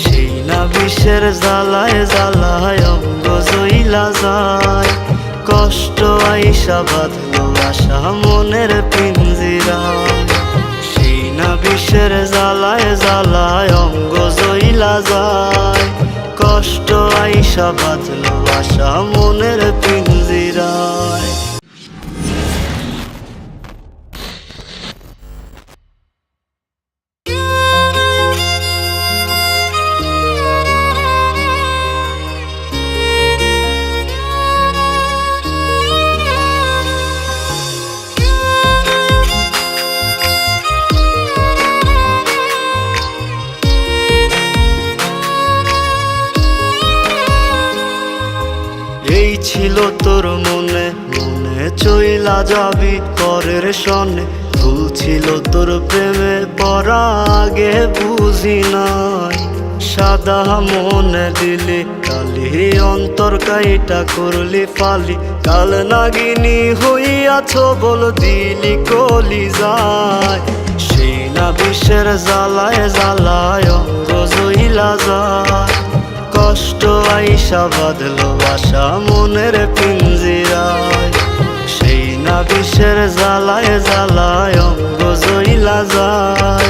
সেই না বিষের জ্বালায় জ্বালায় অঙ্গ জইলা যায়। কষ্ট আইসা বাঁধলো আশা মনের পিঞ্জিরায়। সেই না বিষের জ্বালায় জ্বালায় অঙ্গ জইলা যায়। কষ্ট আইসা বাঁধলো আশা মনের পিঞ্জিরায়। এই ছিল তোর মনে মনে চইলা যাবি পরের সনে। ভুল ছিল তোর প্রেমে পড়া আগে বুঝি নাই। সাদা মনে দিলি কালি অন্তর কাইটা করলি ফালি। কাল নাগিনী হইয়াছ বল দিলি কলি যায়। সেই না বিষের জ্বালায় জ্বালায় অঙ্গ জইলা যায়। কষ্ট আইসা বাঁধলো আশা মনের পিঞ্জিরায়। সেই না বিষের জ্বালায় জ্বালায় অঙ্গ জইলা যায়।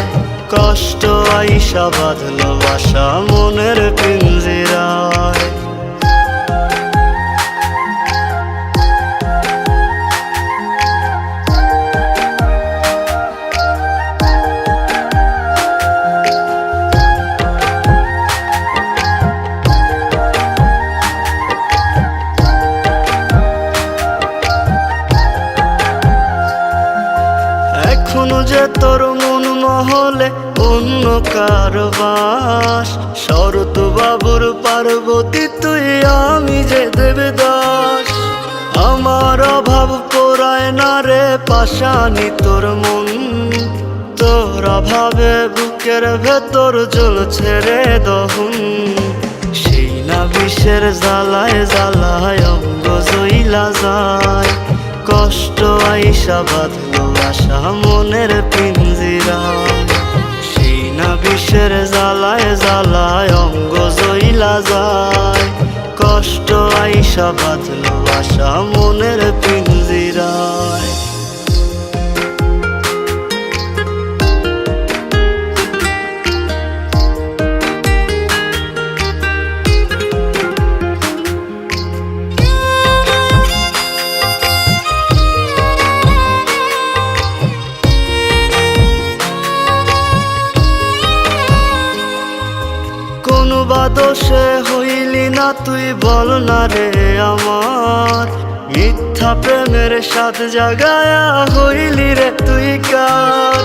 কষ্ট আইসা বাঁধলো আশা মনের পিঞ্জিরায়। এখনো যে তোর মন মহলে অন্য কারো বাস। শরৎ বাবুর পার্বতী তুই আমি যে দেবদাস। আমার অভাব পোড়ায় না রে পাশানি তোর মন। তোর অভাবে বুকের ভেতর জ্বলছে রে দহন। সেই না বিষের জ্বালায় জ্বালায় অঙ্গ জইলা যায়। কষ্ট আইসা বাঁধলো আশা মনের পিঞ্জিরায়। সেই না বিষের জ্বালায় জ্বালায় অঙ্গ জইলা যায়। কষ্ট আইসা বাঁধলো আশা মনের পিঞ্জিরায়। দোষে হইলি না তুই বল না রে আমার। মিথ্যা প্রেমের সাথ জাগায়া হইলি রে তুই কার।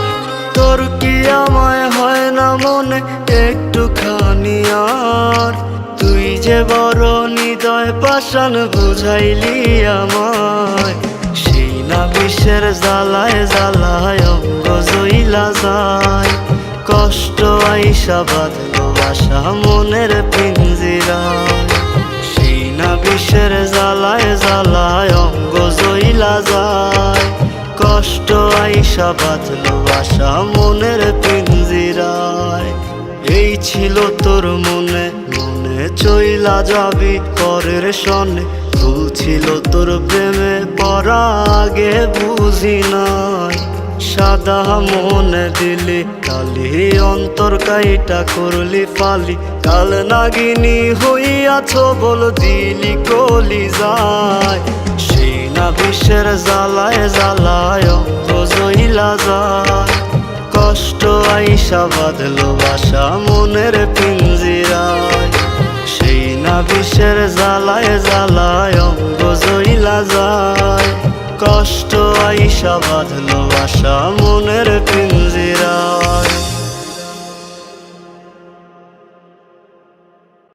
তোর কি আমায় হয় না মনে একটুখানি আর। তুই যে বড় হৃদয় পাষাণ বুঝাইলি আমায়। সেই না বিষের জ্বালায় জ্বালায় অঙ্গ জইলা যায়। কষ্ট আইসা বাঁধলো আশা মনের পিঞ্জিরায়। সেই না বিষের জ্বালায় জ্বালায় অঙ্গ জইলা যায়। কষ্ট আইসা বাঁধলো আশা মনের পিঞ্জিরায়। এই ছিল তোর মনে মনে চইলা যাবি পরের সনে। ভুল ছিল তোর প্রেমে পড়া আগে বুঝি নাই। সাদা মনে দিলি কালি অন্তর কাইটা করলি ফালি। কাল নাগিনী হইয়াছ বল দিলি কলি যায়। সেই না বিষের জ্বালায় জ্বালায় অঙ্গ জইলা যায়। কষ্ট আইসা বাঁধলো আশা মনের পিঞ্জিরায়। সেই না বিষের জ্বালায় জ্বালায় অঙ্গ জইলা যায়। কষ্ট আইসা বাঁধলো আশা মনের পিঞ্জিরায়।